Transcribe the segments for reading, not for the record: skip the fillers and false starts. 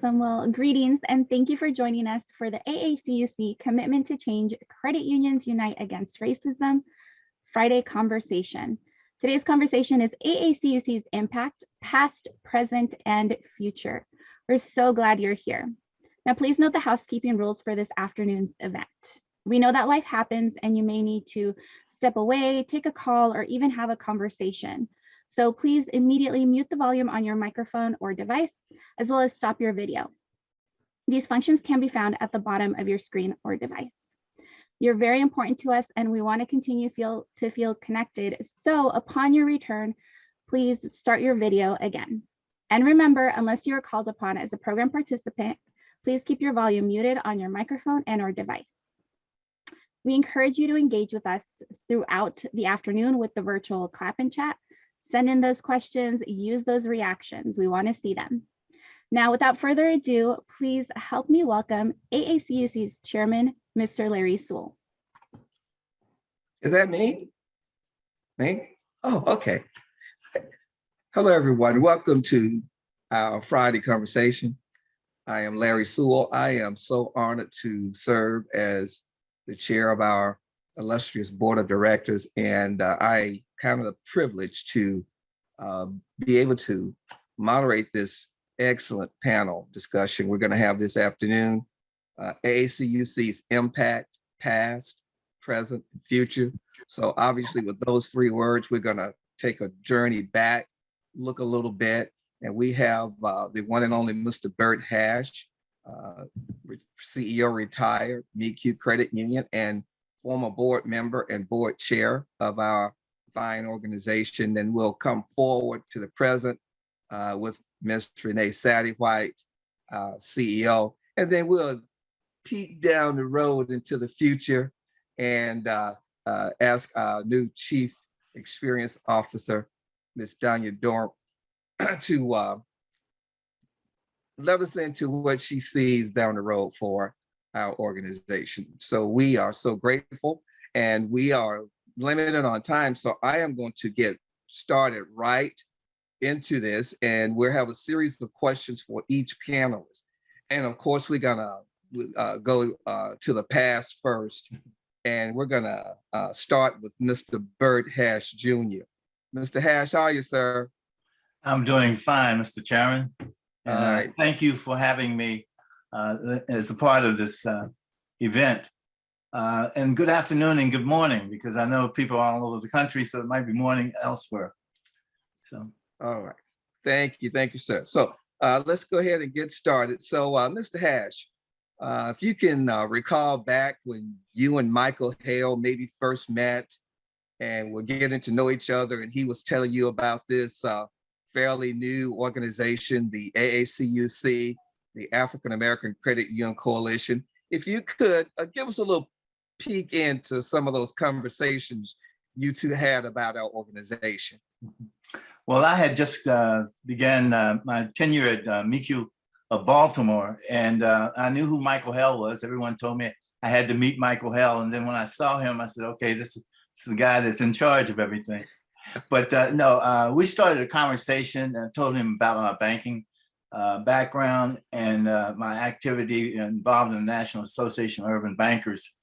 Awesome. Well, greetings and thank you for joining us for the AACUC Commitment to Change Credit Unions Unite Against Racism Friday conversation. Today's conversation is AACUC's impact, past, present, and future. We're so glad you're here. Now, please note the housekeeping rules for this afternoon's event. We know that life happens and you may need to step away, take a call, or even have a conversation. So please immediately mute the volume on your microphone or device, as well as stop your video. These functions can be found at the bottom of your screen or device. You're very important to us and we want to continue to feel connected. So upon your return, please start your video again. And remember, unless you are called upon as a program participant, please keep your volume muted on your microphone and or device. We encourage you to engage with us throughout the afternoon with the virtual clap and chat. Send in those questions, use those reactions. We want to see them. Now, without further ado, please help me welcome AACUC's chairman, Mr. Larry Sewell. Is that me? Me? Oh, okay. Hello, everyone. Welcome to our Friday conversation. I am Larry Sewell. I am so honored to serve as the chair of our illustrious board of directors, and I count it a privilege to be able to moderate this excellent panel discussion we're going to have this afternoon. AACUC's impact, past, present, and future. So obviously with those three words, we're going to take a journey back, look a little bit, and we have the one and only Mr. Bert Hash, CEO retired, AACUC Credit Union, and former board member and board chair of our fine organization. Then we'll come forward to the present with Ms. Renee Saddy-White, CEO, and then we'll peek down the road into the future and ask our new Chief Experience Officer, Ms. Danya Dorp, to let us into what she sees down the road for our organization. So we are so grateful and we are limited on time. So I am going to get started right into this, and we'll have a series of questions for each panelist. And of course, we're gonna go to the past first, and we're gonna start with Mr. Bert Hash Jr. Mr. Hash, how are you, sir? I'm doing fine, Mr. Chairman. All right. Thank you for having me as a part of this event. And good afternoon and good morning, because I know people are all over the country, so it might be morning elsewhere. So. All right. Thank you, sir. So let's go ahead and get started. So Mr. Hash, if you can recall back when you and Michael Hale maybe first met and were getting to know each other, and he was telling you about this fairly new organization, the AACUC, the African American Credit Union Coalition. If you could give us a little peek into some of those conversations you two had about our organization. Well, I had just began my tenure at AACUC of Baltimore, and I knew who Michael Hale was. Everyone told me I had to meet Michael Hale, and then when I saw him, I said, okay, this is the guy that's in charge of everything. But no, we started a conversation and told him about my banking background and my activity involved in the National Association of Urban Bankers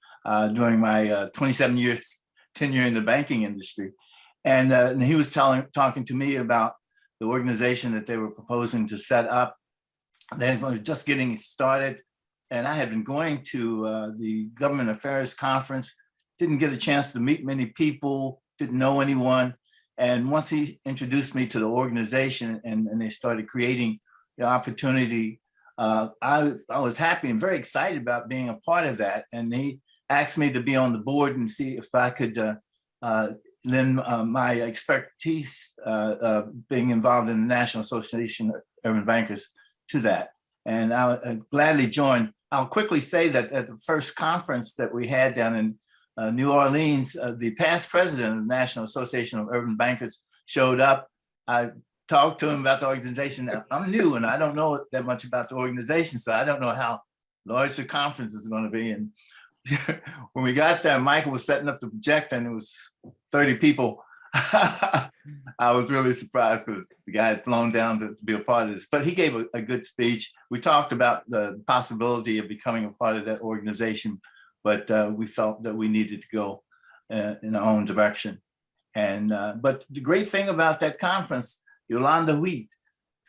during my 27 years tenure in the banking industry. And he was talking to me about the organization that they were proposing to set up. They were just getting started. And I had been going to the Government Affairs Conference, didn't get a chance to meet many people, didn't know anyone. And once he introduced me to the organization and they started creating the opportunity, I was happy and very excited about being a part of that. And he asked me to be on the board and see if I could lend my expertise being involved in the National Association of Urban Bankers to that. And I gladly joined. I'll quickly say that at the first conference that we had down in New Orleans, the past president of the National Association of Urban Bankers showed up. I talked to him about the organization. I'm new and I don't know that much about the organization, so I don't know how large the conference is going to be. And when we got there, Michael was setting up the projector and it was 30 people I was really surprised because the guy had flown down to be a part of this, but he gave a good speech. We talked about the possibility of becoming a part of that organization, but we felt that we needed to go in our own direction. And but the great thing about that conference, Yolanda Wheat,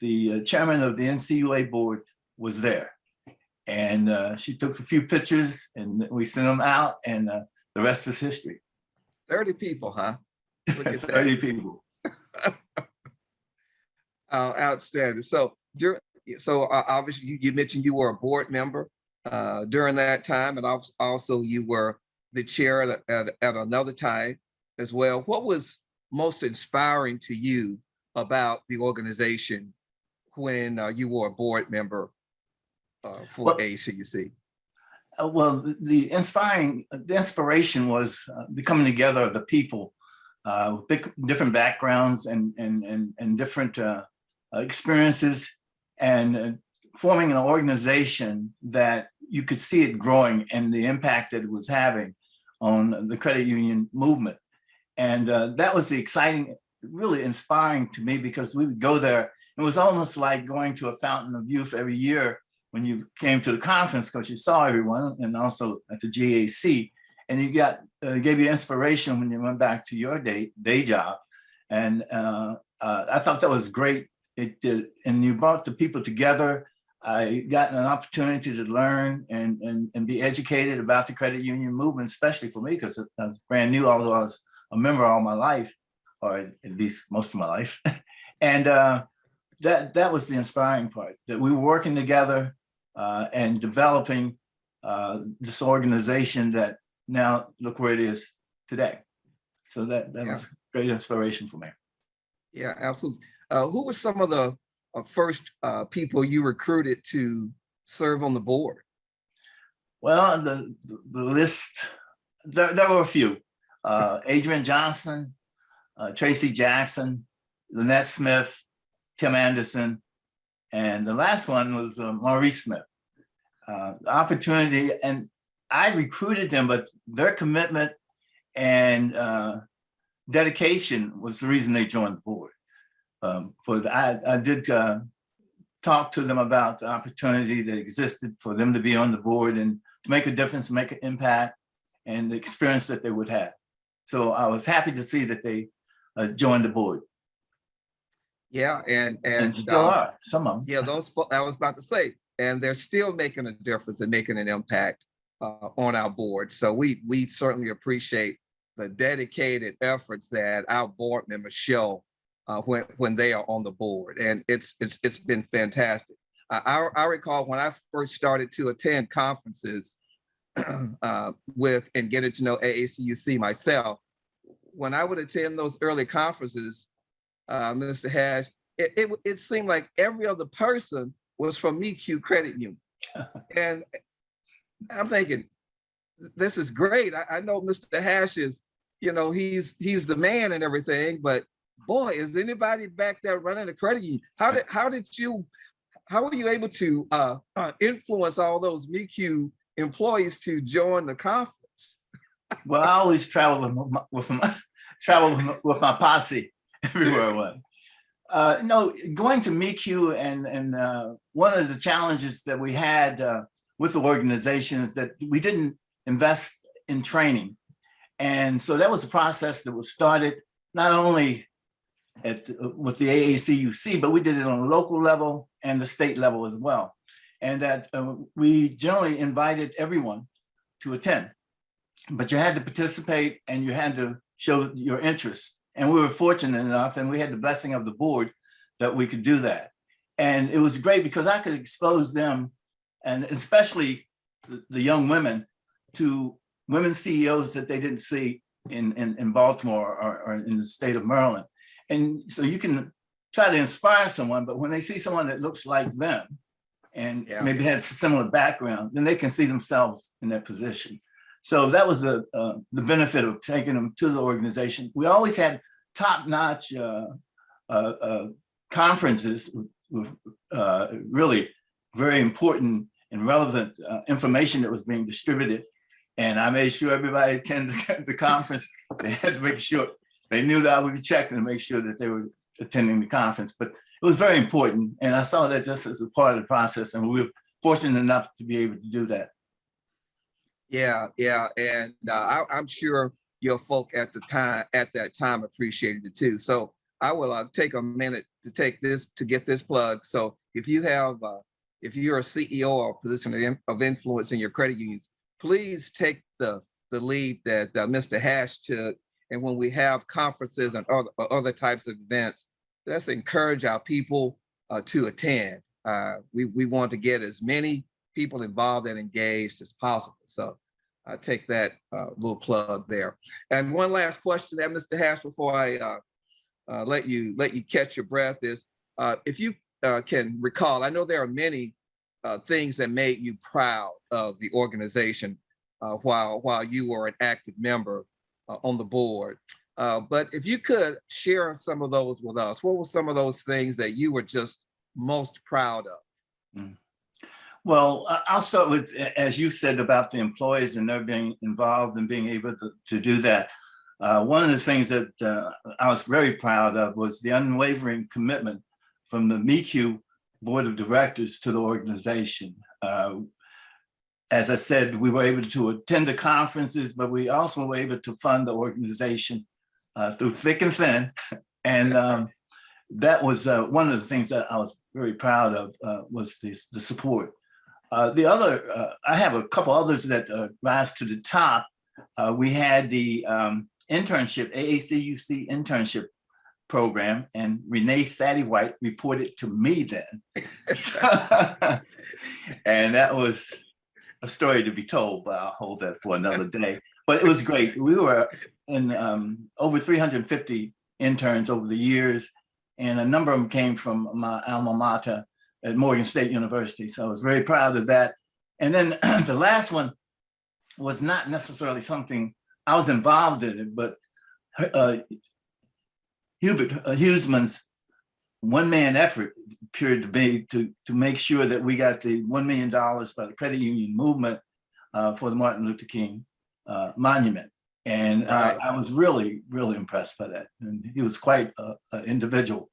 the chairman of the NCUA board, was there. And she took a few pictures and we sent them out, and the rest is history. 30 people, huh? Look at that. 30 people. Outstanding. So obviously you mentioned you were a board member during that time, and also you were the chair at another time as well. What was most inspiring to you about the organization when you were a board member for AACUC? Well, the inspiration was the coming together of the people with different backgrounds and different experiences, and forming an organization that you could see it growing and the impact that it was having on the credit union movement. And that was the exciting, really inspiring to me, because we would go there. It was almost like going to a fountain of youth every year when you came to the conference, because you saw everyone, and also at the GAC, and you gave you inspiration when you went back to your day job. And I thought that was great. It did, and you brought the people together. I got an opportunity to learn and be educated about the credit union movement, especially for me, because I was brand new, although I was a member all my life, or at least most of my life. And that was the inspiring part, that we were working together and developing this organization that now look where it is today. So that was great inspiration for me. Yeah, absolutely. Who were some of the first people you recruited to serve on the board? Well, the list, there were a few. Adrian Johnson, Tracy Jackson, Lynette Smith, Tim Anderson, and the last one was Maurice Smith. The opportunity, and I recruited them, but their commitment and dedication was the reason they joined the board. I did talk to them about the opportunity that existed for them to be on the board and to make a difference, make an impact, and the experience that they would have. So I was happy to see that they joined the board. Yeah, and still are, some of them. Yeah, those I was about to say, and they're still making a difference and making an impact on our board. So we certainly appreciate the dedicated efforts that our board members show when they are on the board, and it's been fantastic. I recall when I first started to attend conferences with and getting to know AACUC myself. When I would attend those early conferences, Mr. Hash, it seemed like every other person was from AACUC Credit Union, and I'm thinking, this is great. I know Mr. Hash is, he's the man and everything, but boy, is anybody back there running a credit union? How were you able to influence all those AACUC employees to join the conference? Well, I always travel with my posse everywhere I went. No, going to AACUC and one of the challenges that we had with the organization is that we didn't invest in training. And so that was a process that was started not only with the AACUC, but we did it on a local level and the state level as well. And that we generally invited everyone to attend, but you had to participate and you had to show your interest. And we were fortunate enough, and we had the blessing of the board that we could do that. And it was great because I could expose them, and especially the young women, to women CEOs that they didn't see in Baltimore or in the state of Maryland. And so you can try to inspire someone, but when they see someone that looks like them and maybe has a similar background, then they can see themselves in that position. So that was the benefit of taking them to the organization. We always had top-notch conferences with really very important and relevant information that was being distributed. And I made sure everybody attended the conference. They had to make sure They knew that I would be checking to make sure that they were attending the conference, but it was very important. And I saw that just as a part of the process, and we were fortunate enough to be able to do that. Yeah, and I'm sure your folk at that time appreciated it too. So I will take a minute to get this plug. So if you have, if you're a CEO or position of influence in your credit unions, please take the lead that Mr. Hash took. And when we have conferences and other types of events, let's encourage our people to attend. We want to get as many people involved and engaged as possible. So I take that little plug there. And one last question there, Mr. Hash, before I let you catch your breath is, if you can recall, I know there are many things that made you proud of the organization while you were an active member on the board. But if you could share some of those with us, what were some of those things that you were just most proud of? Well, I'll start with, as you said about the employees and their being involved and being able to do that. One of the things that I was very proud of was the unwavering commitment from the MECU Board of Directors to the organization. As I said, we were able to attend the conferences, but we also were able to fund the organization through thick and thin. And that was one of the things that I was very proud of, was the support. The other, I have a couple others that rise to the top. We had the internship, AACUC Internship program, and Renee Sadie-White reported to me then. And that was a story to be told, but I'll hold that for another day. But it was great. We were in over 350 interns over the years, and a number of them came from my alma mater at Morgan State University. So I was very proud of that. And then the last one was not necessarily something I was involved in it, but Hubert Huseman's one-man effort appeared to be to make sure that we got the $1 million by the credit union movement for the Martin Luther King monument. And I was really, really impressed by that. And he was quite an individual.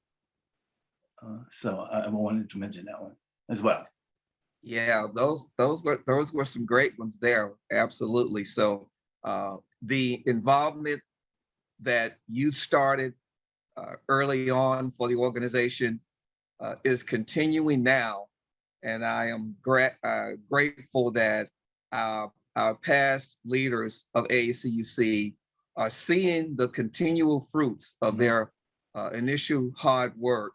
So I wanted to mention that one as well. Yeah, those were some great ones there. Absolutely. So the involvement that you started early on for the organization is continuing now, and I am grateful that our past leaders of AACUC are seeing the continual fruits of their initial hard work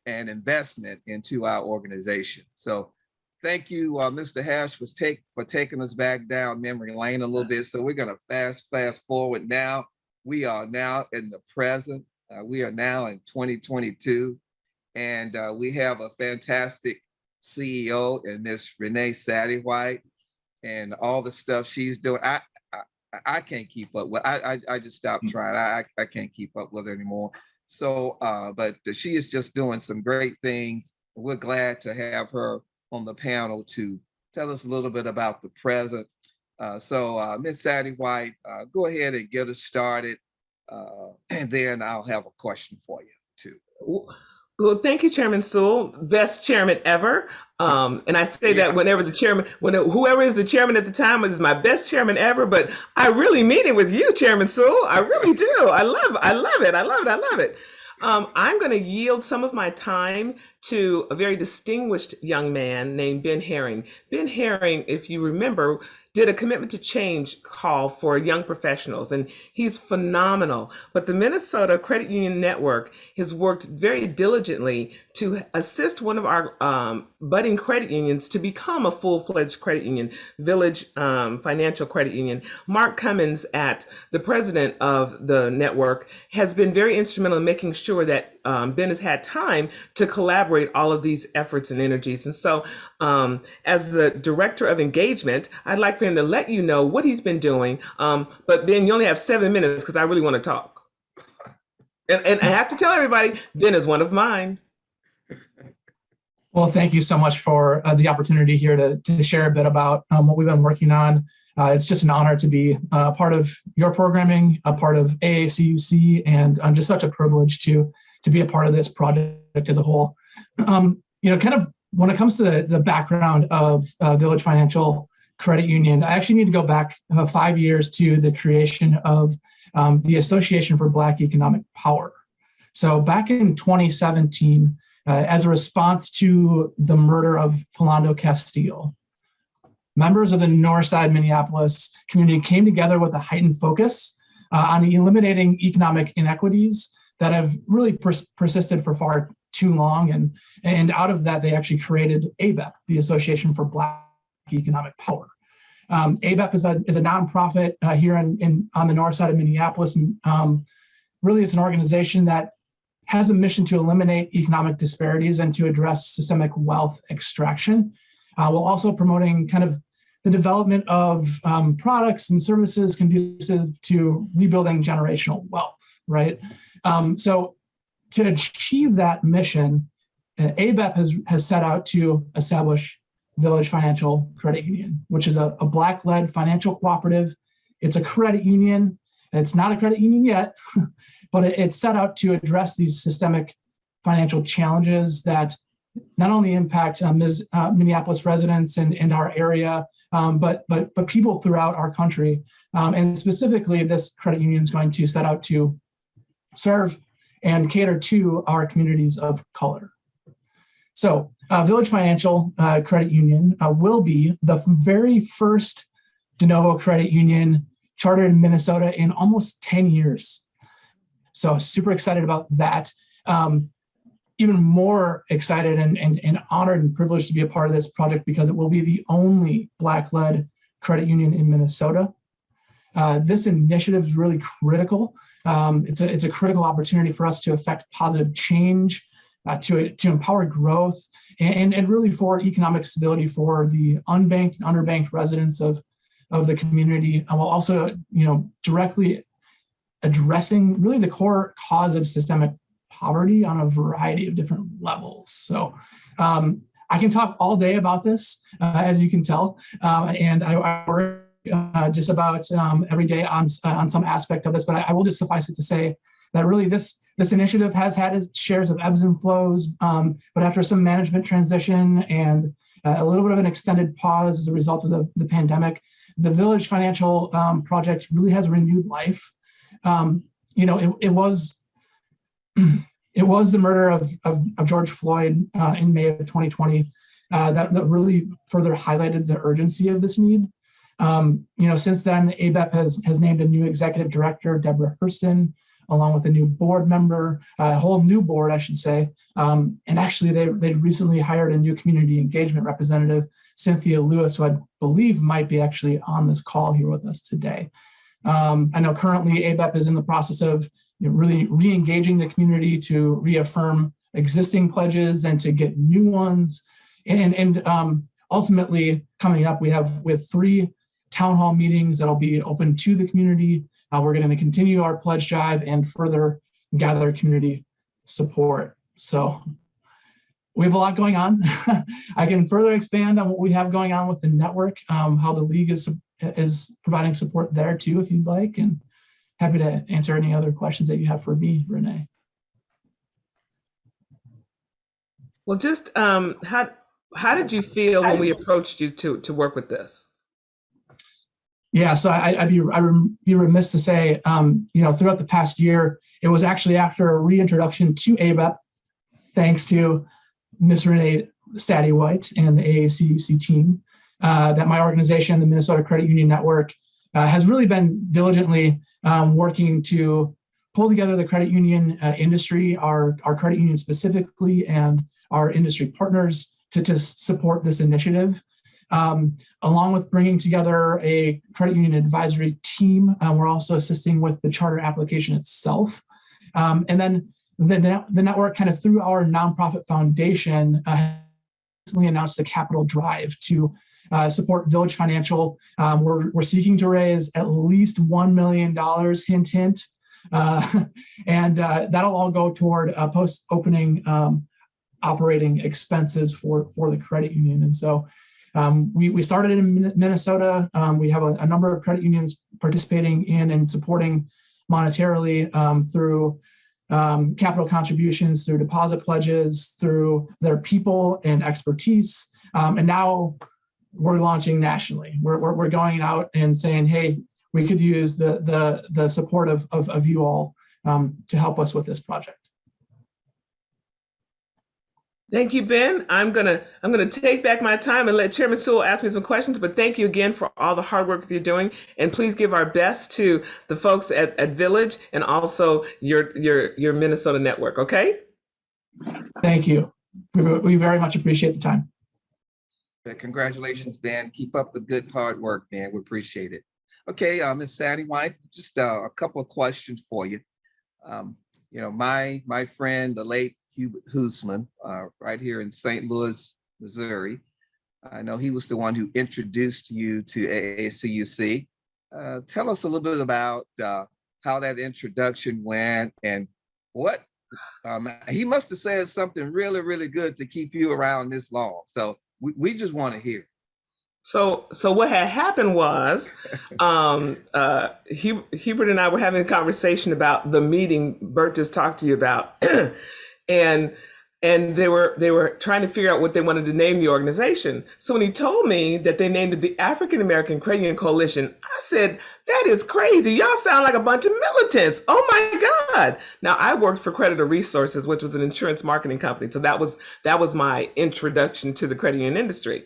and investment into our organization. So thank you, Mr. Hash, for taking us back down memory lane a little bit. So we're gonna fast forward now. We are now in the present. We are now in 2022, and we have a fantastic CEO in Miss Renee Sadie-White, and all the stuff she's doing. I can't keep up with. I just stopped trying. I can't keep up with her anymore. So, but she is just doing some great things. We're glad to have her on the panel to tell us a little bit about the present. So, Ms. Sadie-White, go ahead and get us started, and then I'll have a question for you too. Well, thank you, Chairman Sewell, best chairman ever. And I say that whenever the chairman, whoever is the chairman at the time is my best chairman ever. But I really mean it with you, Chairman Sewell. I really do. I love it. I'm going to yield some of my time to a very distinguished young man named Ben Herring. Ben Herring, if you remember, did a commitment to change call for young professionals, and he's phenomenal. But the Minnesota Credit Union Network has worked very diligently to assist one of our budding credit unions to become a full-fledged credit union, Village Financial Credit Union. Mark Cummins, the president of the network, has been very instrumental in making sure that Ben has had time to collaborate all of these efforts and energies. And so as the director of engagement, I'd like for him to let you know what he's been doing. But Ben, you only have 7 minutes because I really want to talk. And I have to tell everybody, Ben is one of mine. Well, thank you so much for the opportunity here to share a bit about what we've been working on. It's just an honor to be a part of your programming, a part of AACUC, and just such a privilege to be a part of this project as a whole. Kind of when it comes to the background of Village Financial Credit Union, I actually need to go back 5 years to the creation of the Association for Black Economic Power. So back in 2017, as a response to the murder of Philando Castile, members of the Northside Minneapolis community came together with a heightened focus on eliminating economic inequities that have really persisted for far too long. And out of that, they actually created ABEP, the Association for Black Economic Power. ABEP is a nonprofit here on the north side of Minneapolis. And really, it's an organization that has a mission to eliminate economic disparities and to address systemic wealth extraction, while also promoting kind of the development of products and services conducive to rebuilding generational wealth, right? So to achieve that mission, ABEP has set out to establish Village Financial Credit Union, which is a Black-led financial cooperative. It's a credit union. It's not a credit union yet, but it's set out to address these systemic financial challenges that not only impact Minneapolis residents and our area, but people throughout our country. And specifically, this credit union is going to set out to serve and cater to our communities of color. So Village Financial Credit Union will be the very first de novo credit union chartered in Minnesota in almost 10 years. So super excited about that. Even more excited and honored and privileged to be a part of this project because it will be the only Black-led credit union in Minnesota. This initiative is really critical. It's a critical opportunity for us to affect positive change, to empower growth, and really for economic stability for the unbanked and underbanked residents of the community, while also directly addressing really the core cause of systemic poverty on a variety of different levels. So I can talk all day about this, as you can tell, and I work just about every day on some aspect of this, but I will just suffice it to say that really this initiative has had its shares of ebbs and flows, but after some management transition and a little bit of an extended pause as a result of the pandemic, the Village Financial project really has renewed life. It was the murder of George Floyd in May of 2020 that really further highlighted the urgency of this need. Since then, ABEP has named a new executive director, Deborah Hurston, along with a new board member, a whole new board, I should say. And actually, they recently hired a new community engagement representative, Cynthia Lewis, who I believe might be actually on this call here with us today. I know currently ABEP is in the process of really re-engaging the community to reaffirm existing pledges and to get new ones. And ultimately, coming up, we have with 3 town hall meetings that'll be open to the community. We're going to continue our pledge drive and further gather community support. So we have a lot going on. I can further expand on what we have going on with the network, how the league is providing support there too, if you'd like, and happy to answer any other questions that you have for me, Renee. Well, just how did you feel when we approached you to work with this? Yeah, so I'd be remiss to say, throughout the past year, it was actually after a reintroduction to ABEP, thanks to Ms. Renee Sadie White and the AACUC team, that my organization, the Minnesota Credit Union Network, has really been diligently working to pull together the credit union industry, our credit union specifically, and our industry partners to support this initiative. Along with bringing together a credit union advisory team, we're also assisting with the charter application itself. And then the network, kind of through our nonprofit foundation, recently announced a capital drive to support Village Financial. We're seeking to raise at least $1 million, hint, hint. And that'll all go toward post-opening operating expenses for the credit union. And so We started in Minnesota. We have a number of credit unions participating in and supporting monetarily through capital contributions, through deposit pledges, through their people and expertise. And now we're launching nationally. We're going out and saying, hey, we could use the support of you all to help us with this project. Thank you, Ben. I'm gonna take back my time and let Chairman Sewell ask me some questions, but thank you again for all the hard work that you're doing. And please give our best to the folks at Village and also your Minnesota network, okay? Thank you. We very much appreciate the time. Congratulations, Ben. Keep up the good hard work, man. We appreciate it. Okay, Ms. Sadie White, just a couple of questions for you. My friend, the late Hubert Hoosman, right here in St. Louis, Missouri. I know he was the one who introduced you to AACUC. Tell us a little bit about how that introduction went and what he must have said something really, really good to keep you around this long. So we just want to hear. So what had happened was Hubert and I were having a conversation about the meeting Bert just talked to you about. And they were trying to figure out what they wanted to name the organization. So when he told me that they named it the African American Credit Union Coalition, I said, that is crazy. Y'all sound like a bunch of militants. Oh my God. Now I worked for Creditor Resources, which was an insurance marketing company. So that was my introduction to the credit union industry.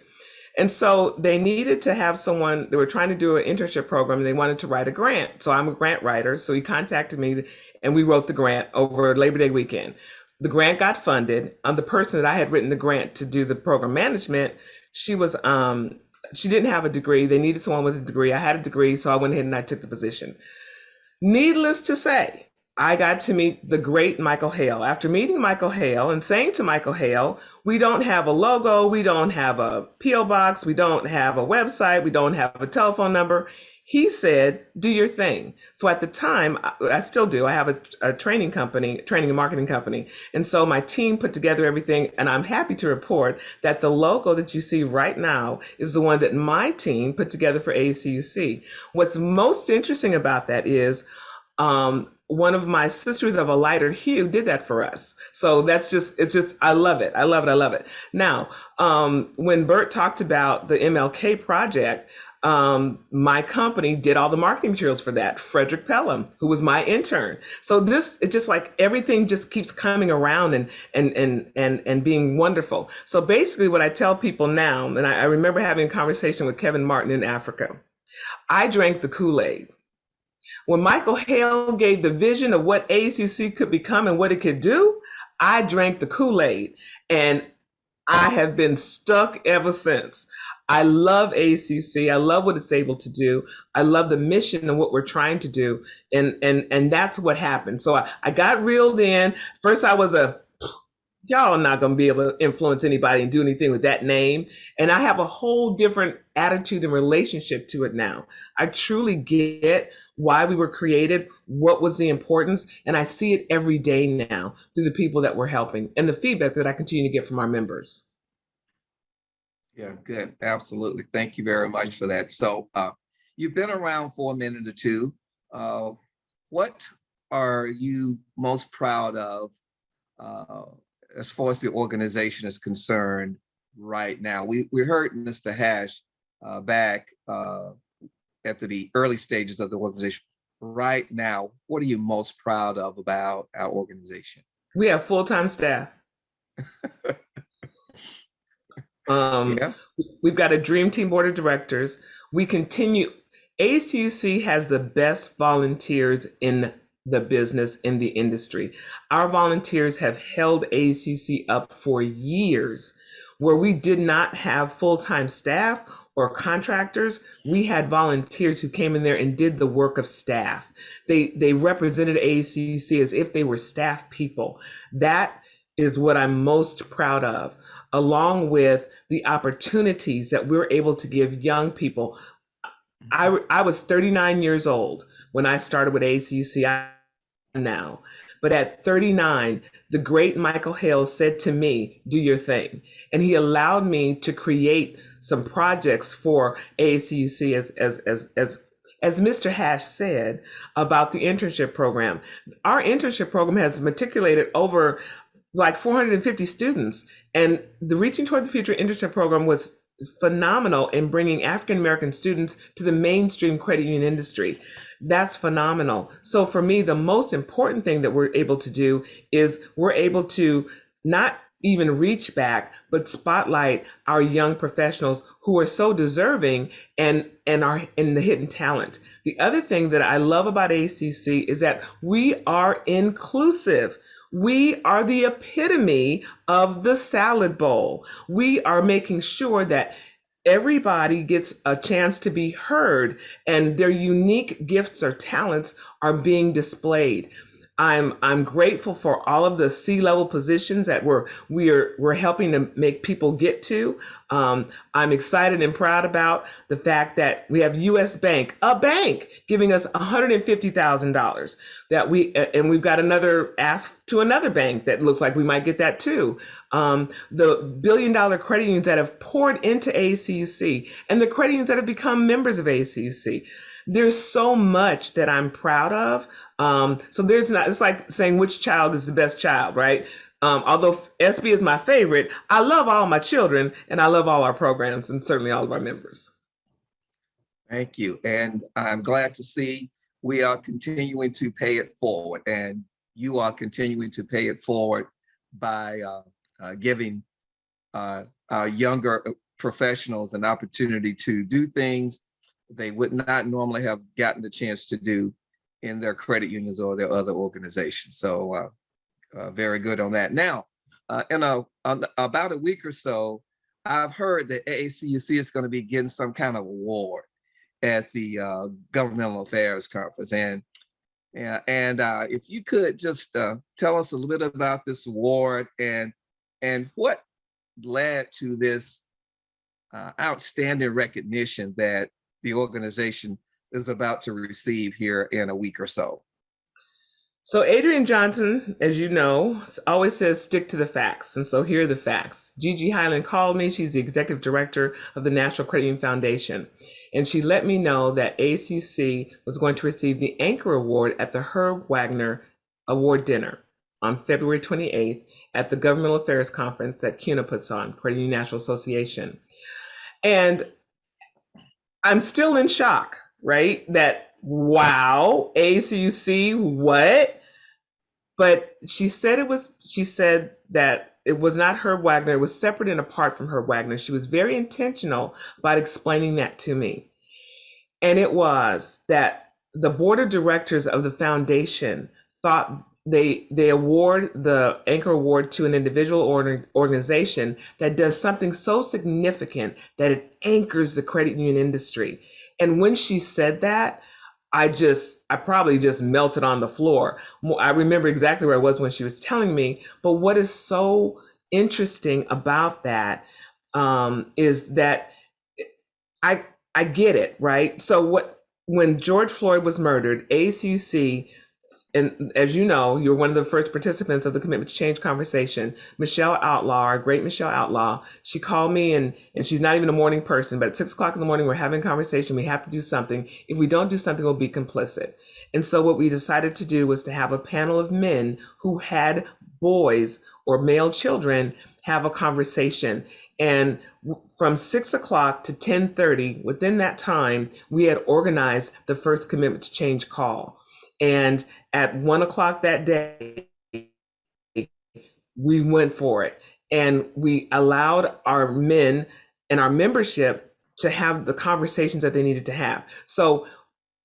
And so they needed to have someone, they were trying to do an internship program and they wanted to write a grant. So I'm a grant writer. So he contacted me and we wrote the grant over Labor Day weekend. The grant got funded. The person that I had written the grant to do the program management, she didn't have a degree. They needed someone with a degree. I had a degree, so I went ahead and I took the position. Needless to say, I got to meet the great Michael Hale. After meeting Michael Hale and saying to Michael Hale, we don't have a logo, we don't have a P.O. box, we don't have a website, we don't have a telephone number. He said, do your thing. So at the time, I still do. I have a training and marketing company. And so my team put together everything. And I'm happy to report that the logo that you see right now is the one that my team put together for AACUC. What's most interesting about that is one of my sisters of a lighter hue did that for us. So it's just, I love it. I love it. I love it. Now, when Bert talked about the MLK project, my company did all the marketing materials for that. Frederick Pelham, who was my intern. So it's just like everything just keeps coming around and being wonderful. So basically what I tell people now, and I remember having a conversation with Kevin Martin in Africa, I drank the Kool-Aid. When Michael Hale gave the vision of what AACUC could become and what it could do, I drank the Kool-Aid and I have been stuck ever since. I love AACUC. I love what it's able to do. I love the mission and what we're trying to do. And that's what happened. So I got reeled in. First, I was y'all are not going to be able to influence anybody and do anything with that name. And I have a whole different attitude and relationship to it now. I truly get why we were created, what was the importance, and I see it every day now through the people that we're helping and the feedback that I continue to get from our members. Yeah, good. Absolutely. Thank you very much for that. So you've been around for a minute or two. What are you most proud of as far as the organization is concerned right now? We heard Mr. Hash back at the early stages of the organization. Right now, what are you most proud of about our organization? We have full-time staff. We've got a dream team board of directors. We continue. AACUC has the best volunteers in the business, in the industry. Our volunteers have held AACUC up for years. Where we did not have full-time staff or contractors, we had volunteers who came in there and did the work of staff. They represented AACUC as if they were staff people. That is what I'm most proud of, along with the opportunities that we're able to give young people. I was 39 years old when I started with AACUC now, But at 39, the great Michael Hale said to me, do your thing. And he allowed me to create some projects for AACUC as Mr. Hash said about the internship program. Our internship program has matriculated over like 450 students, and the Reaching Towards the Future internship program was phenomenal in bringing African American students to the mainstream credit union industry. That's phenomenal. So for me, the most important thing that we're able to do is we're able to not even reach back, but spotlight our young professionals who are so deserving and are in the hidden talent. The other thing that I love about AACUC is that we are inclusive. We are the epitome of the salad bowl. We are making sure that everybody gets a chance to be heard and their unique gifts or talents are being displayed. I'm grateful for all of the C-level positions that we're helping to make people get to. I'm excited and proud about the fact that we have U.S. Bank, a bank, giving us $150,000. And we've got another ask to another bank that looks like we might get that too. The billion-dollar credit unions that have poured into AACUC and the credit unions that have become members of AACUC. There's so much that I'm proud of. So there's not, it's like saying which child is the best child, right? Although SB is my favorite, I love all my children and I love all our programs and certainly all of our members. Thank you. And I'm glad to see we are continuing to pay it forward, and you are continuing to pay it forward by giving our younger professionals an opportunity to do things they would not normally have gotten the chance to do in their credit unions or their other organizations. So very good on that. Now, in about a week or so, I've heard that AACUC is going to be getting some kind of award at the Governmental Affairs Conference. And if you could just tell us a little about this award and what led to this outstanding recognition that the organization is about to receive here in a week or so. So Adrienne Johnson, as you know, always says stick to the facts. And so here are the facts. Gigi Highland called me. She's the executive director of the National Credit Union Foundation. And she let me know that AACUC was going to receive the Anchor Award at the Herb Wagner Award Dinner on February 28th at the Governmental Affairs Conference that CUNA puts on, Credit Union National Association. And I'm still in shock, right? That, wow, AACUC, what? But she said that it was not Herb Wagner. It was separate and apart from Herb Wagner. She was very intentional about explaining that to me. And it was that the board of directors of the foundation thought they award the Anchor Award to an individual or organization that does something so significant that it anchors the credit union industry. And when she said that, I probably just melted on the floor. I remember exactly where I was when she was telling me. But what is so interesting about that is that I get it, right? So when George Floyd was murdered, AACUC, and as you know, you're one of the first participants of the Commitment to Change conversation, Michelle Outlaw, our great Michelle Outlaw, she called me and she's not even a morning person, but at 6 o'clock in the morning, we're having a conversation. We have to do something. If we don't do something, we'll be complicit. And so what we decided to do was to have a panel of men who had boys or male children have a conversation. And from 6 o'clock to 10:30, within that time, we had organized the first Commitment to Change call. And at 1 o'clock that day, we went for it. And we allowed our men and our membership to have the conversations that they needed to have. So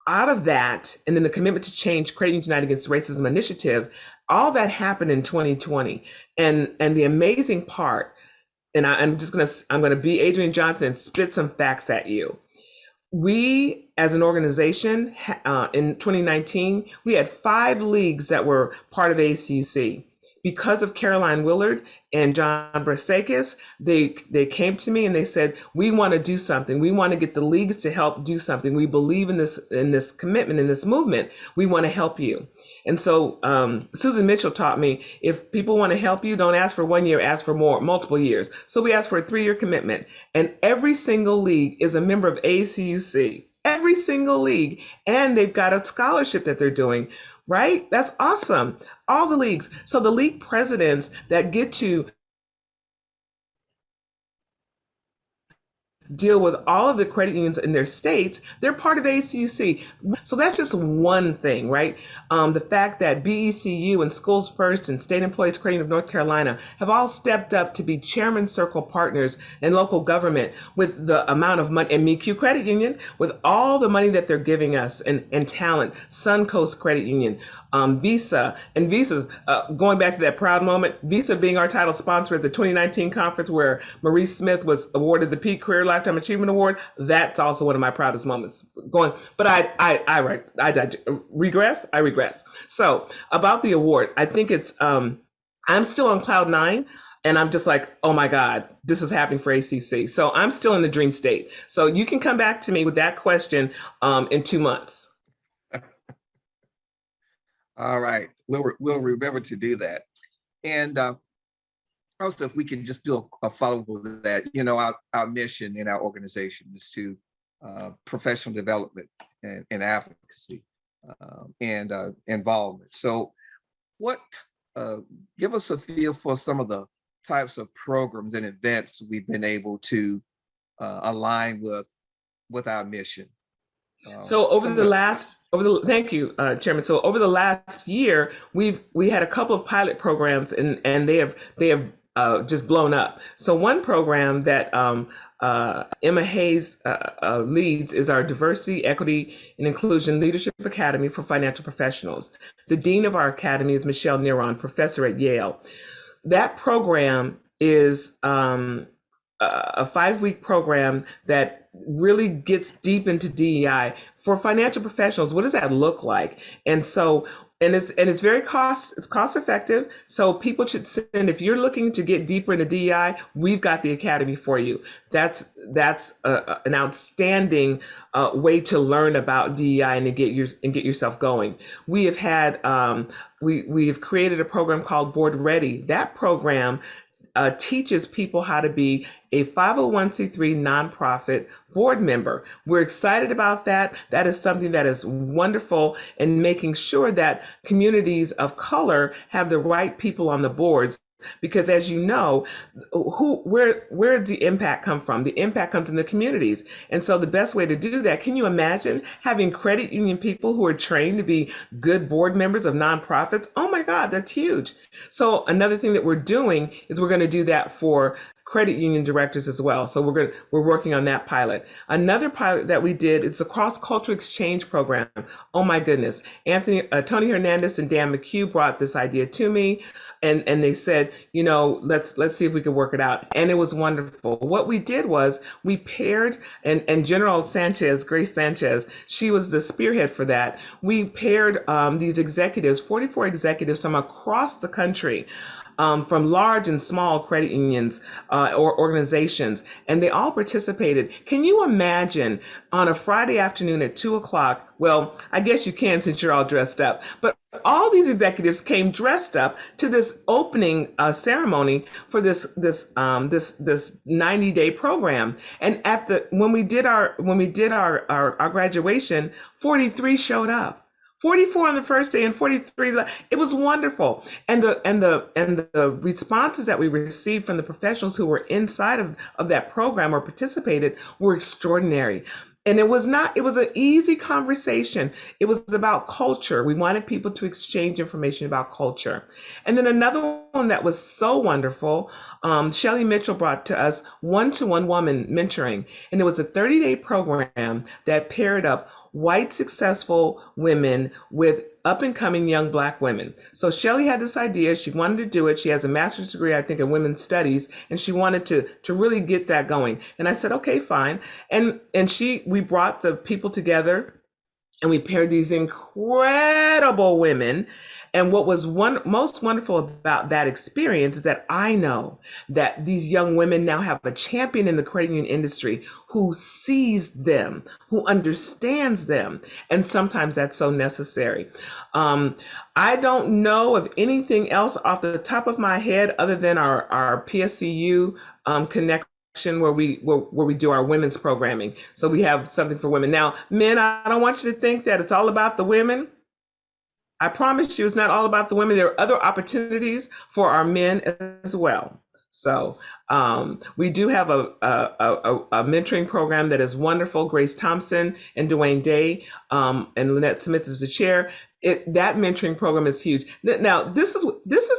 out of that, and then the Commitment to Change Credit Unions United Against Racism initiative, all that happened in 2020. And the amazing part, and I'm going to be Adrienne Johnson and spit some facts at you. We, as an organization, in 2019, we had 5 leagues that were part of AACUC. because of Caroline Willard and John Brasakis, they came to me and they said, we want to do something. We want to get the leagues to help do something. We believe in this commitment, in this movement. We want to help you. And so Susan Mitchell taught me, if people want to help you, don't ask for 1 year, ask for multiple years. So we asked for a 3-year commitment. And every single league is a member of AACUC. Every single league. And they've got a scholarship that they're doing. Right? That's awesome. All the leagues. So the league presidents that get to deal with all of the credit unions in their states, they're part of AACUC. So that's just one thing, right? The fact that BECU and Schools First and State Employees Credit Union of North Carolina have all stepped up to be Chairman Circle partners in local government with the amount of money, and MECU Credit Union, with all the money that they're giving us, and talent, Suncoast Credit Union, Visa, and Visa's, going back to that proud moment, Visa being our title sponsor at the 2019 conference where Maurice Smith was awarded the Peak Career Lifetime Achievement Award. That's also one of my proudest moments. But I regress. So about the award, I think it's, I'm still on cloud 9. And I'm just like, oh my God, this is happening for ACC. So I'm still in the dream state. So you can come back to me with that question in 2 months. All right, we'll remember to do that. And also, if we can just do a follow-up with that, our mission in our organization is to professional development and advocacy and involvement. So give us a feel for some of the types of programs and events we've been able to align with our mission. So thank you, Chairman. So over the last year, we had a couple of pilot programs, and they have just blown up. So one program that Emma Hayes leads is our Diversity, Equity, and Inclusion Leadership Academy for Financial Professionals. The dean of our academy is Michelle Neron, professor at Yale. That program is a 5-week program that really gets deep into DEI for financial professionals. What does that look like? And so, it's very cost effective. So people should send, if you're looking to get deeper into DEI, we've got the academy for you. That's an outstanding way to learn about DEI and get yourself going. We have had we've created a program called Board Ready. That program teaches people how to be a 501c3 nonprofit board member. We're excited about that. That is something that is wonderful in making sure that communities of color have the right people on the boards. Because as you know, where did the impact come from? The impact comes in the communities. And so the best way to do that, can you imagine having credit union people who are trained to be good board members of nonprofits? Oh my God, that's huge. So another thing that we're doing is we're going to do that for credit union directors as well. So we're working on that pilot. Another pilot that we did is the cross-cultural exchange program. Oh my goodness. Tony Hernandez and Dan McHugh brought this idea to me. And they said, let's see if we can work it out. And it was wonderful. What we did was we paired, and General Sanchez, Grace Sanchez, she was the spearhead for that. We paired these executives, 44 executives from across the country, from large and small credit unions or organizations, and they all participated. Can you imagine on a Friday afternoon at 2:00? Well, I guess you can since you're all dressed up, but all these executives came dressed up to this opening ceremony for this 90-day program. And when we did our graduation, 43 showed up. 44 on the first day and 43. It was wonderful, and the responses that we received from the professionals who were inside of that program or participated were extraordinary. And it was an easy conversation. It was about culture. We wanted people to exchange information about culture. And then another one that was so wonderful, Shelley Mitchell brought to us one-to-one woman mentoring. And it was a 30-day program that paired up white successful women with up-and-coming young Black women. So Shelley had this idea. She wanted to do it. She has a master's degree, I think, in women's studies, and she wanted to really get that going. And I said, okay, fine. And we brought the people together And we paired these incredible women. And what was most wonderful about that experience is that I know that these young women now have a champion in the credit union industry who sees them, who understands them. And sometimes that's so necessary. I don't know of anything else off the top of my head other than our PSCU connection where we do our women's programming. So we have something for women. Now, men, I don't want you to think that it's all about the women. I promise you it's not all about the women. There are other opportunities for our men as well. So we do have a mentoring program that is wonderful. Grace Thompson and Dwayne Day and Lynette Smith is the chair. That mentoring program is huge. Now, this is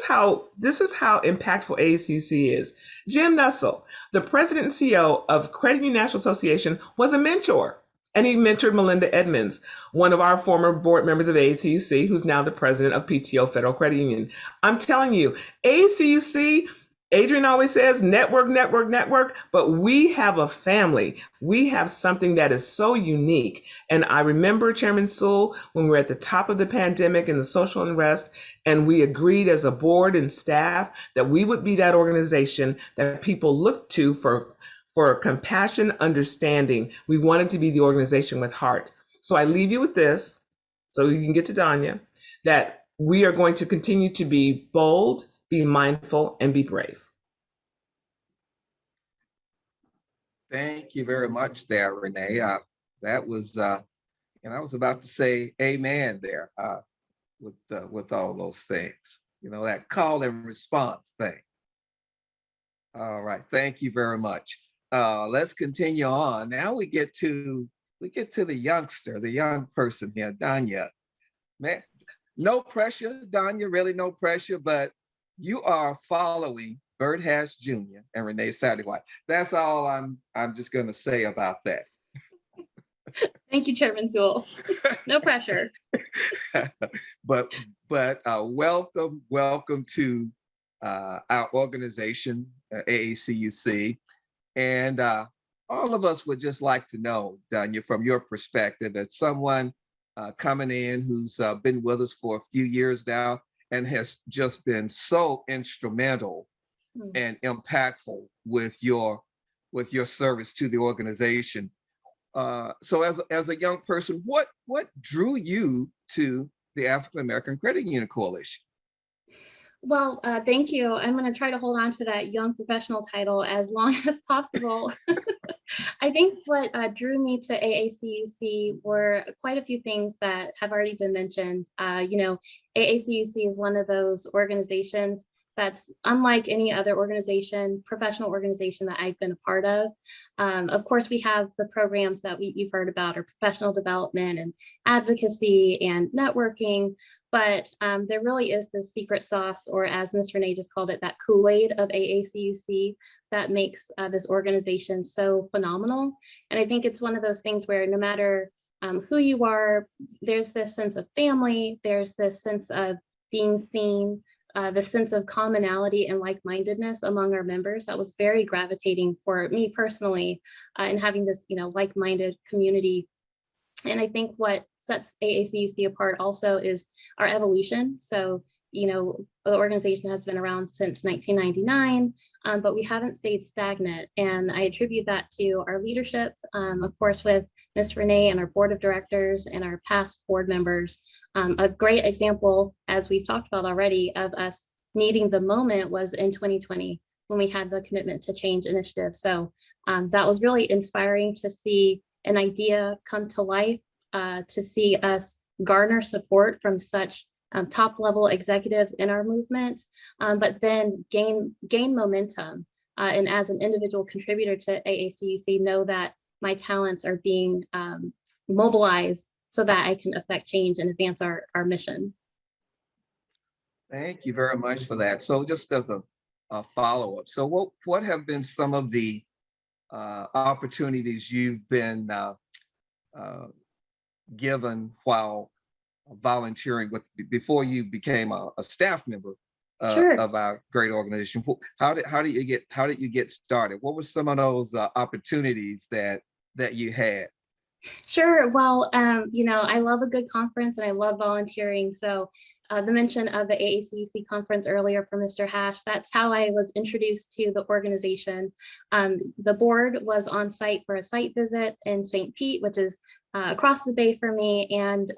how impactful AACUC is. Jim Nussel, the president and CEO of Credit Union National Association, was a mentor. And he mentored Melinda Edmonds, one of our former board members of AACUC, who's now the president of PTO Federal Credit Union. I'm telling you, AACUC, Adrian always says network, network, network, but we have a family. We have something that is so unique. And I remember, Chairman Sewell, when we were at the top of the pandemic and the social unrest, and we agreed as a board and staff that we would be that organization that people look to for compassion, understanding. We wanted to be the organization with heart. So I leave you with this, so you can get to Danya, that we are going to continue to be bold, be mindful, and be brave. Thank you very much there, Renee. That was, and I was about to say amen there with all those things, that call and response thing. All right, thank you very much. Let's continue on. Now we get to the youngster, the young person here, Danya. Man, no pressure, Danya, really no pressure, but you are following Bert Hatch Jr. and Renee Satterwhite. That's all I'm just going to say about that. Thank you, Chairman Sewell. No pressure. But welcome to our organization, AACUC. And all of us would just like to know, Danya, from your perspective, as someone coming in who's been with us for a few years now and has just been so instrumental and impactful with your service to the organization. So as a young person, what drew you to the African American Credit Union Coalition? Well, thank you. I'm going to try to hold on to that young professional title as long as possible. I think what drew me to AACUC were quite a few things that have already been mentioned. AACUC is one of those organizations that's unlike any other professional organization that I've been a part of. Of course, we have the programs that you've heard about, our professional development and advocacy and networking, but there really is this secret sauce, or as Ms. Renee just called it, that Kool-Aid of AACUC that makes this organization so phenomenal. And I think it's one of those things where no matter who you are, there's this sense of family, there's this sense of being seen, the sense of commonality and like-mindedness among our members that was very gravitating for me personally, in having this, like-minded community. And I think what sets AACUC apart also is our evolution. So, the organization has been around since 1999, but we haven't stayed stagnant. And I attribute that to our leadership, of course, with Ms. Renee and our board of directors and our past board members. A great example, as we've talked about already, of us meeting the moment was in 2020 when we had the Commitment to Change initiative. So that was really inspiring to see an idea come to life, to see us garner support from such top level executives in our movement, but then gain momentum. And as an individual contributor to AACUC, know that my talents are being mobilized so that I can affect change and advance our mission. Thank you very much for that. So just as a follow-up, so what have been some of the opportunities you've been given while volunteering before you became a staff member Sure. of our great organization? How did you get started? What were some of those opportunities that you had? Sure. Well, I love a good conference and I love volunteering. So the mention of the AACUC conference earlier from Mr. Hash, that's how I was introduced to the organization. The board was on site for a site visit in St. Pete, which is across the bay for me, and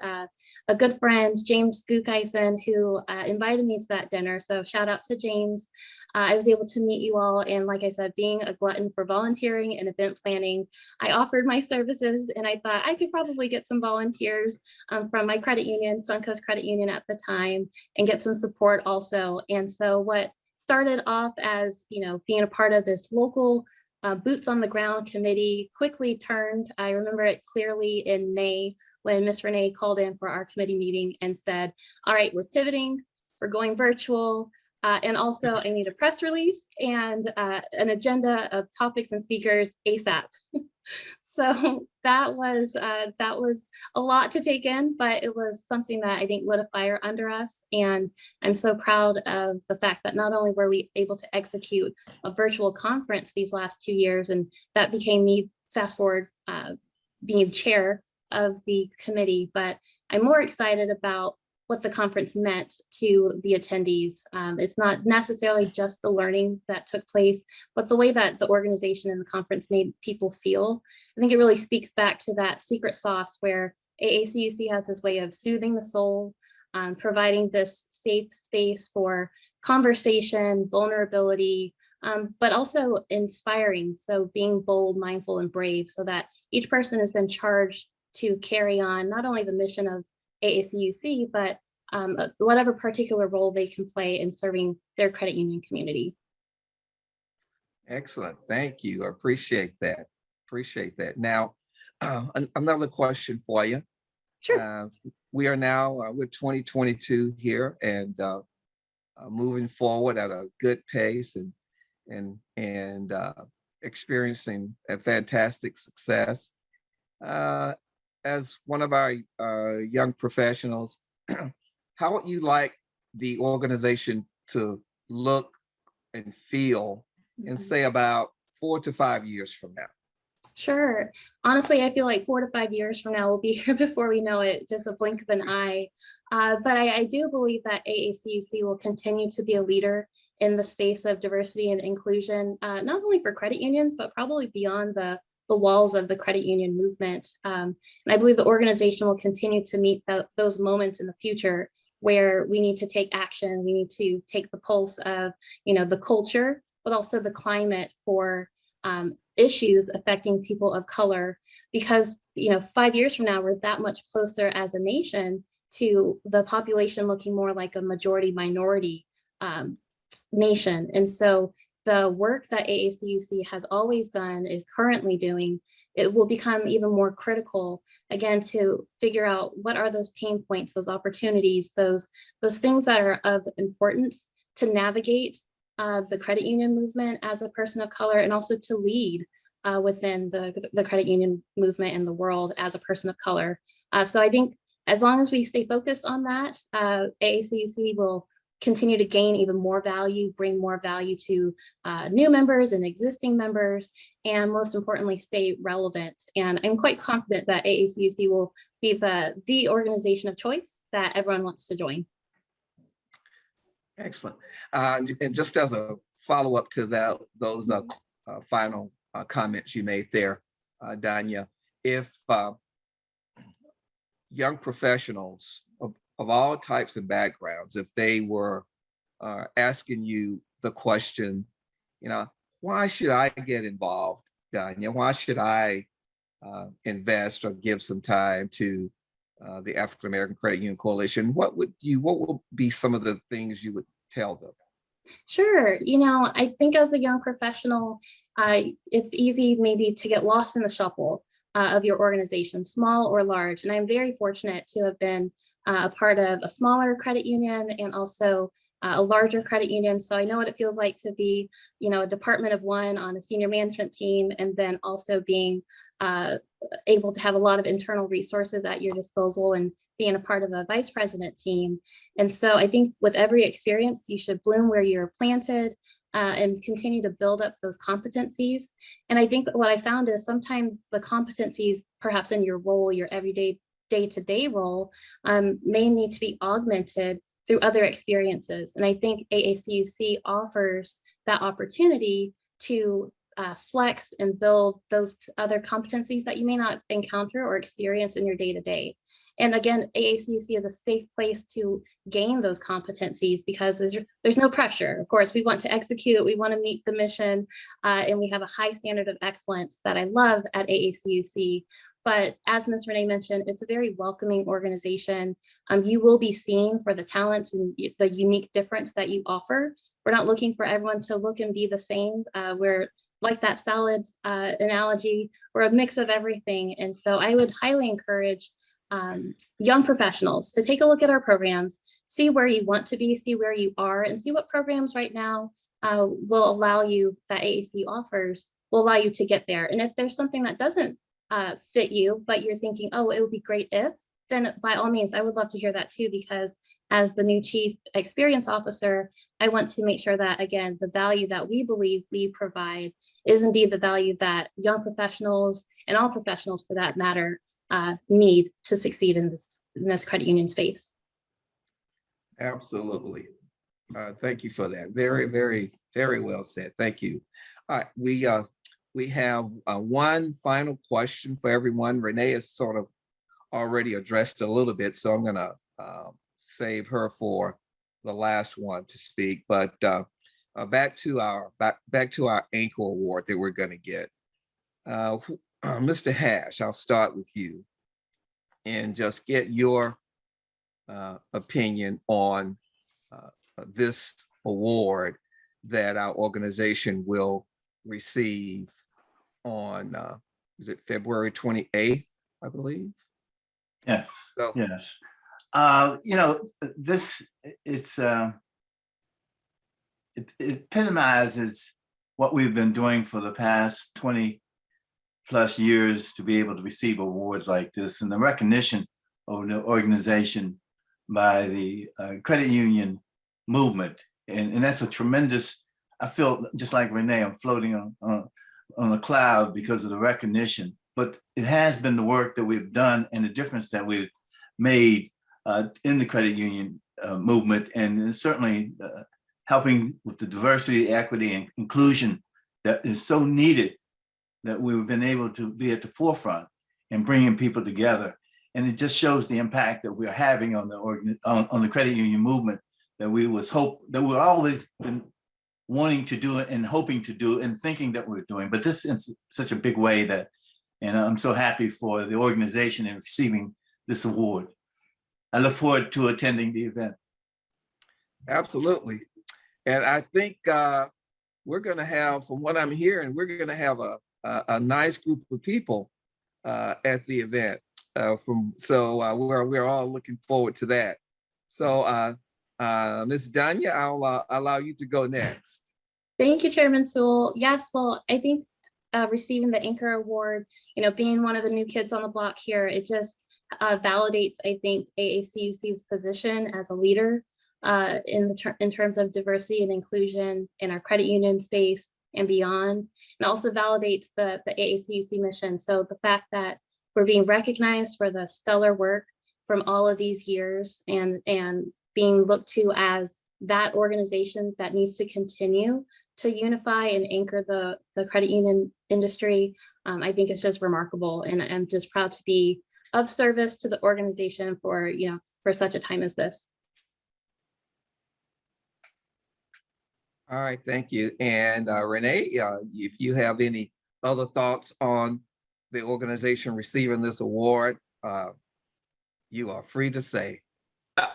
a good friend, James Gukeisen, who invited me to that dinner. So shout out to James. I was able to meet you all. And like I said, being a glutton for volunteering and event planning, I offered my services and I thought I could probably get some volunteers from my credit union, Suncoast Credit Union at the time, and get some support also. And so what started off as, being a part of this local boots on the ground committee quickly turned. I remember it clearly in May when Miss Renee called in for our committee meeting and said, all right, we're pivoting, we're going virtual. And also I need a press release and an agenda of topics and speakers ASAP. So that was a lot to take in, but it was something that I think lit a fire under us. And I'm so proud of the fact that not only were we able to execute a virtual conference these last 2 years, and that became me fast forward being chair of the committee, but I'm more excited about what the conference meant to the attendees. It's not necessarily just the learning that took place, but the way that the organization and the conference made people feel. I think it really speaks back to that secret sauce where AACUC has this way of soothing the soul, providing this safe space for conversation, vulnerability, but also inspiring. So being bold, mindful, and brave so that each person is then charged to carry on not only the mission of AACUC, but whatever particular role they can play in serving their credit union community. Excellent. Thank you. I appreciate that. Now, another question for you. Sure. We are now with 2022 here and moving forward at a good pace and experiencing a fantastic success. As one of our young professionals, how would you like the organization to look and feel in say about 4 to 5 years from now? Sure. Honestly, I feel like 4 to 5 years from now, we'll be here before we know it, just a blink of an eye. But I do believe that AACUC will continue to be a leader in the space of diversity and inclusion, not only for credit unions, but probably beyond the walls of the credit union movement. And I believe the organization will continue to meet those moments in the future where we need to take action. We need to take the pulse of, the culture, but also the climate for issues affecting people of color, because 5 years from now, we're that much closer as a nation to the population looking more like a majority minority nation. And so the work that AACUC has always done, is currently doing, it will become even more critical, again, to figure out what are those pain points, those opportunities, those things that are of importance to navigate the credit union movement as a person of color, and also to lead within the credit union movement in the world as a person of color. So I think as long as we stay focused on that, AACUC will continue to gain even more value, bring more value to new members and existing members, and most importantly, stay relevant. And I'm quite confident that AACUC will be the organization of choice that everyone wants to join. Excellent. And just as a follow-up to those final comments you made there, Danya, if young professionals of all types and backgrounds, if they were asking you the question, why should I get involved, Danya? Why should I invest or give some time to the African American Credit Union Coalition? What would be some of the things you would tell them? Sure. I think as a young professional, it's easy maybe to get lost in the shuffle of your organization, small or large. And I'm very fortunate to have been a part of a smaller credit union and also a larger credit union. So I know what it feels like to be, a department of one on a senior management team, and then also being able to have a lot of internal resources at your disposal and being a part of a vice president team. And so I think with every experience, you should bloom where you're planted and continue to build up those competencies. And I think what I found is sometimes the competencies, perhaps in your role, your everyday day-to-day role, may need to be augmented through other experiences. And I think AACUC offers that opportunity to flex and build those other competencies that you may not encounter or experience in your day-to-day. And again, AACUC is a safe place to gain those competencies because there's no pressure. Of course, we want to execute, we want to meet the mission, and we have a high standard of excellence that I love at AACUC. But as Ms. Renee mentioned, it's a very welcoming organization. You will be seen for the talents and the unique difference that you offer. We're not looking for everyone to look and be the same. We're like that salad analogy, we're a mix of everything. And so I would highly encourage young professionals to take a look at our programs, see where you want to be, see where you are, and see what programs right now will allow you, that AAC offers, will allow you to get there. And if there's something that doesn't fit you, but you're thinking, oh, it would be great if, then by all means, I would love to hear that too, because as the new Chief Experience Officer, I want to make sure that, again, the value that we believe we provide is indeed the value that young professionals and all professionals for that matter need to succeed in this credit union space. Absolutely. Thank you for that. Very, very, very well said. Thank you. All right, we have one final question for everyone. Renee has sort of already addressed it a little bit, so I'm gonna save her for the last one to speak. But back to our Anchor Award that we're gonna get. Mr. Hash, I'll start with you and just get your opinion on this award that our organization will receive on, is it February 28th, I believe? Yes, So, yes. This, it epitomizes what we've been doing for the past 20 plus years to be able to receive awards like this, and the recognition of the organization by the credit union movement. And that's a tremendous, I feel just like Renee, I'm floating on a cloud because of the recognition. But it has been the work that we've done and the difference that we've made in the credit union movement, and certainly helping with the diversity, equity, and inclusion that is so needed, that we've been able to be at the forefront and bringing people together. And it just shows the impact that we're having on the credit union movement that we're always been wanting to do it and hoping to do and thinking that we're doing. But this is such a big way that, and I'm so happy for the organization in receiving this award. I look forward to attending the event. absolutely. And I think we're gonna have, from what I'm hearing, we're gonna have a nice group of people at the event. We're all looking forward to that. So Ms. Danya, I'll allow you to go next. Thank you, Chairman Sewell. Yes, well, I think receiving the Anchor Award, being one of the new kids on the block here, it just validates, I think, AACUC's position as a leader in terms of diversity and inclusion in our credit union space and beyond, and also validates the AACUC mission. So the fact that we're being recognized for the stellar work from all of these years and being looked to as that organization that needs to continue to unify and anchor the credit union industry, I think it's just remarkable. And I'm just proud to be of service to the organization for such a time as this. All right, thank you. And Renee, if you have any other thoughts on the organization receiving this award, you are free to say.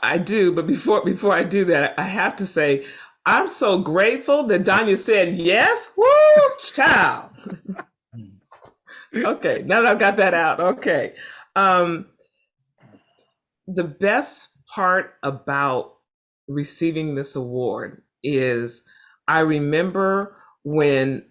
I do, but before I do that, I have to say, I'm so grateful that Danya said yes. Woo, child. Okay, now that I've got that out, okay. The best part about receiving this award is I remember when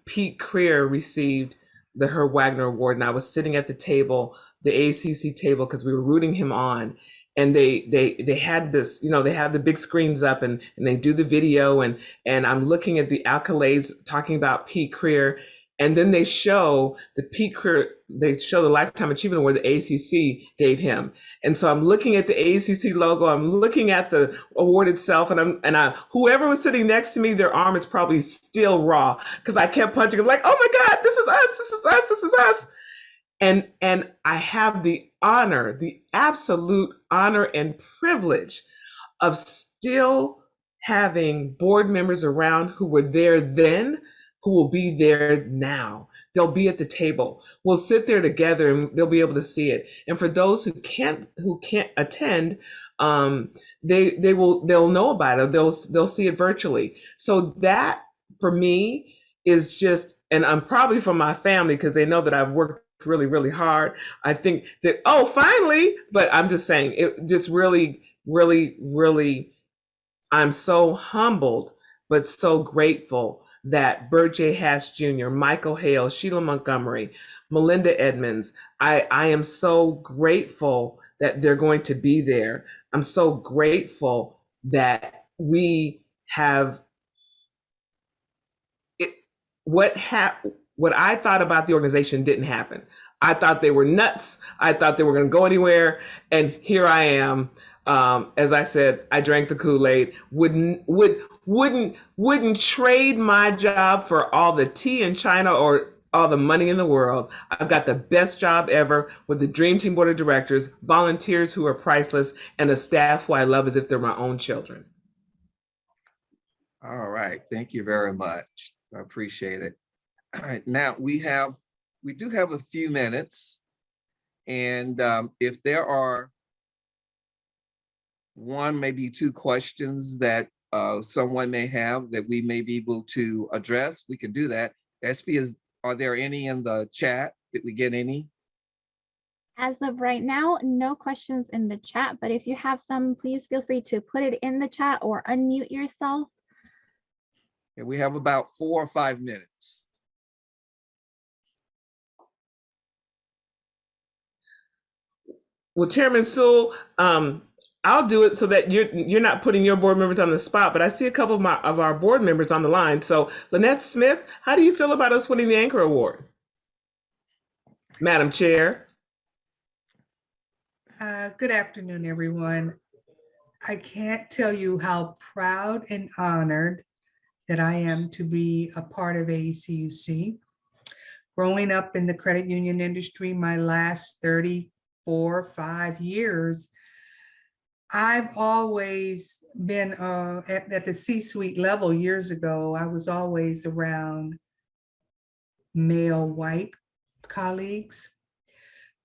Pete Creer received the Herb Wagner Award, and I was sitting at the table, the AACUC table, because we were rooting him on. And they had this, they have the big screens up, and they do the video, and I'm looking at the accolades talking about Pete Creer, and then they show the Lifetime Achievement Award that AACUC gave him. And so I'm looking at the AACUC logo, I'm looking at the award itself, and whoever was sitting next to me, their arm is probably still raw because I kept punching. I'm like, oh my God, this is us, this is us, this is us. And I have the honor, the absolute honor and privilege of still having board members around who were there then, who will be there now. They'll be at the table. We'll sit there together and they'll be able to see it. And for those who can't attend, they'll know about it. They'll see it virtually. So that for me is just, and I'm probably from my family because they know that I've worked really, really hard. I think that, oh, finally, but I'm just saying it just really, really, really, I'm so humbled, but so grateful that Bert J. Hatch Jr., Michael Hale, Sheila Montgomery, Melinda Edmonds, I am so grateful that they're going to be there. I'm so grateful that we have it. What I thought about the organization didn't happen. I thought they were nuts. I thought they were going to go anywhere. And here I am. As I said, I drank the Kool-Aid. Wouldn't trade my job for all the tea in China or all the money in the world. I've got the best job ever with the Dream Team Board of Directors, volunteers who are priceless, and a staff who I love as if they're my own children. All right, thank you very much. I appreciate it. All right, now we do have a few minutes, and if there are one, maybe two questions that someone may have that we may be able to address, we can do that. SB, are there any in the chat? Did we get any? As of right now, no questions in the chat, but if you have some, please feel free to put it in the chat or unmute yourself. And we have about 4 or 5 minutes. Well, Chairman Sewell, I'll do it so that you're not putting your board members on the spot, but I see a couple of our board members on the line. So Lynette Smith, how do you feel about us winning the Anchor Award? Madam Chair. Good afternoon, everyone. I can't tell you how proud and honored that I am to be a part of AACUC. Growing up in the credit union industry, my last 5 years, I've always been at the C-suite level. Years ago, I was always around male white colleagues.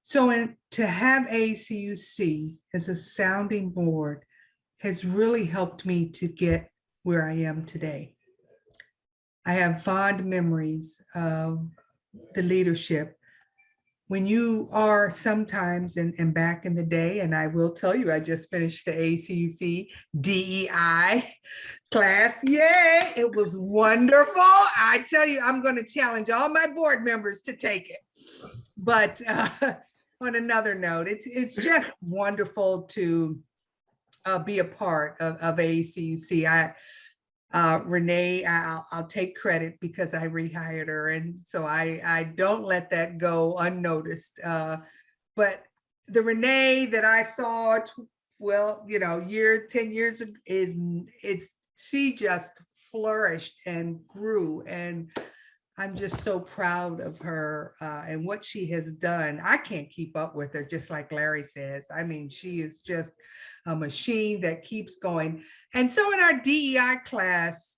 So to have AACUC as a sounding board has really helped me to get where I am today. I have fond memories of the leadership. When you are sometimes, and back in the day, and I will tell you, I just finished the AACUC DEI class. Yay, it was wonderful. I tell you, I'm going to challenge all my board members to take it. But on another note, it's just wonderful to be a part of AACUC. Renee, I'll take credit because I rehired her, and so I don't let that go unnoticed. But the Renee that I saw, 10 years ago, she just flourished and grew, and I'm just so proud of her and what she has done. I can't keep up with her, just like Larry says. I mean, she is just a machine that keeps going. And so in our DEI class,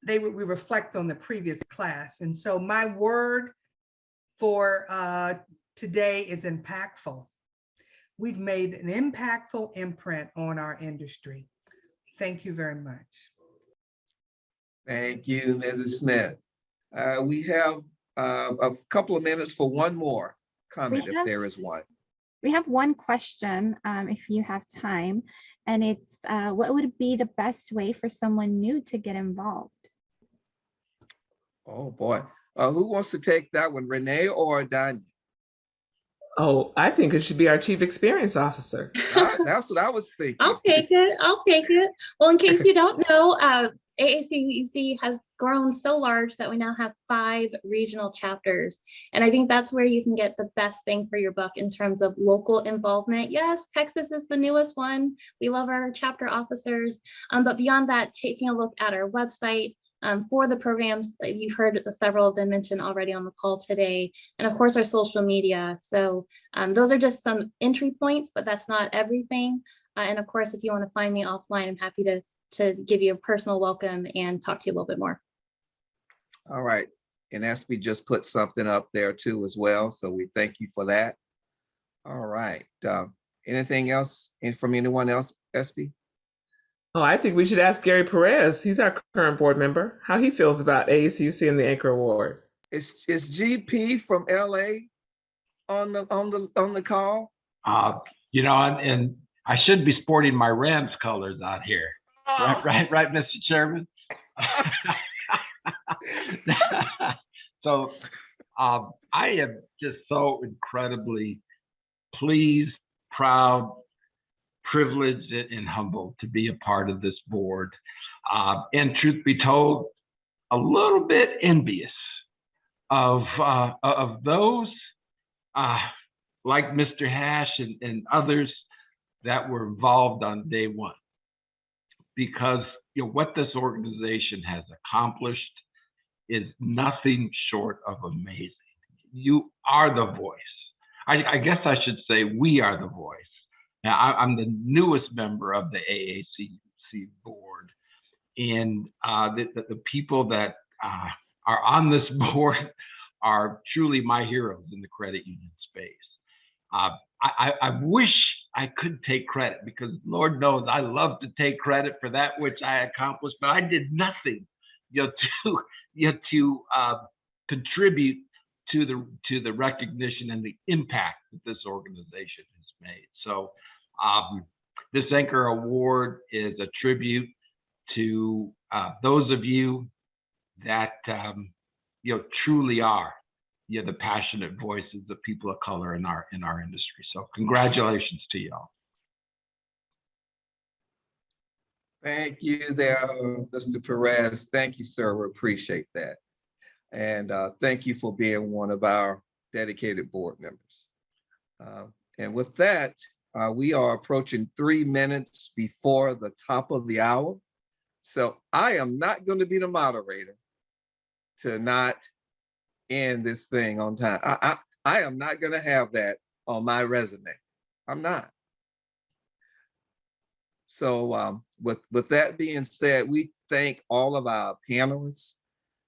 we reflect on the previous class. And so my word for today is impactful. We've made an impactful imprint on our industry. Thank you very much. Thank you, Mrs. Smith. We have a couple of minutes for one more comment, if there is one. We have one question, if you have time, and it's what would be the best way for someone new to get involved? Oh boy. Who wants to take that one, Renee or Danya? Oh, I think it should be our chief experience officer. That's what I was thinking. I'll take it. I'll take it. Well, in case you don't know, AACUC has grown so large that we now have 5 regional chapters. And I think that's where you can get the best bang for your buck in terms of local involvement. Yes, Texas is the newest one. We love our chapter officers. But beyond that, taking a look at our website, for the programs that you've heard several of them mentioned already on the call today, and of course our social media. So those are just some entry points, but that's not everything. And of course, if you want to find me offline, I'm happy to give you a personal welcome and talk to you a little bit more. All right. And SB just put something up there too as well. So we thank you for that. All right. Anything else from anyone else, SB? Oh, I think we should ask Gary Perez. He's our current board member, how he feels about AACUC and the Anchor Award. Is GP from LA on the call? You know, and I should be sporting my Rams colors out here. Oh. Right, Mr. Chairman. So I am just so incredibly pleased, proud, privileged, and humbled to be a part of this board. And truth be told, a little bit envious of those like Mr. Hash and others that were involved on day one. Because you know what this organization has accomplished is nothing short of amazing. You are the voice. I guess I should say we are the voice. Now, I'm the newest member of the AACUC board, and the people that are on this board are truly my heroes in the credit union space. I wish I could take credit, because Lord knows I love to take credit for that which I accomplished, but I did nothing, to contribute to the recognition and the impact that this organization has made. So this Anchor Award is a tribute to those of you that truly are the passionate voices of people of color in our industry. So congratulations to y'all. Thank you there, Mr. Perez. Thank you, sir. We appreciate that. And thank you for being one of our dedicated board members. And with that, we are approaching 3 minutes before the top of the hour. So I am not going to be the moderator to not end this thing on time. I am not going to have that on my resume. I'm not. So with that being said, we thank all of our panelists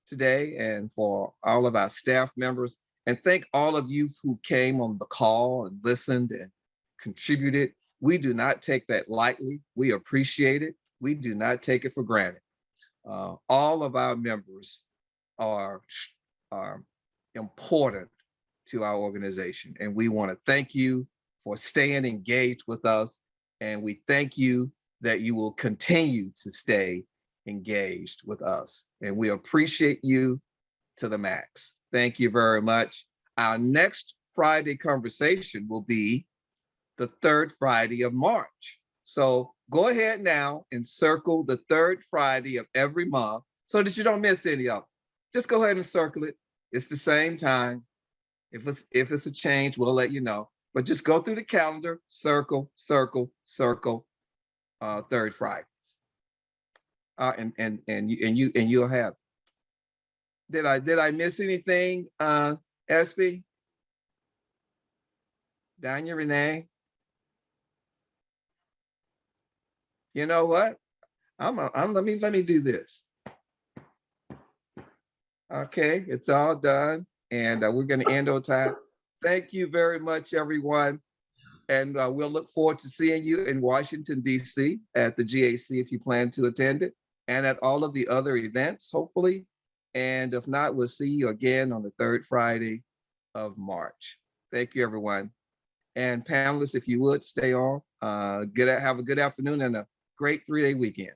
today and for all of our staff members, and thank all of you who came on the call and listened and contributed. We do not take that lightly. We appreciate it. We do not take it for granted. All of our members are important to our organization, and we want to thank you for staying engaged with us, and we thank you that you will continue to stay engaged with us, and we appreciate you to the max. Thank you very much. Our next Friday conversation will be the 3rd Friday of March. So go ahead now and circle the 3rd Friday of every month so that you don't miss any of them. Just go ahead and circle it. It's the same time. If it's a change, we'll let you know. But just go through the calendar, circle, 3rd Fridays. And you'll have. Did I miss anything, SB? Danya, Renee? You know what? Let me do this. Okay, it's all done, and we're going to end on time. Thank you very much, everyone. And we'll look forward to seeing you in Washington, D.C. at the GAC if you plan to attend it, and at all of the other events, hopefully. And if not, we'll see you again on the 3rd Friday of March. Thank you, everyone. And panelists, if you would stay on. Have a good afternoon and a great 3-day weekend.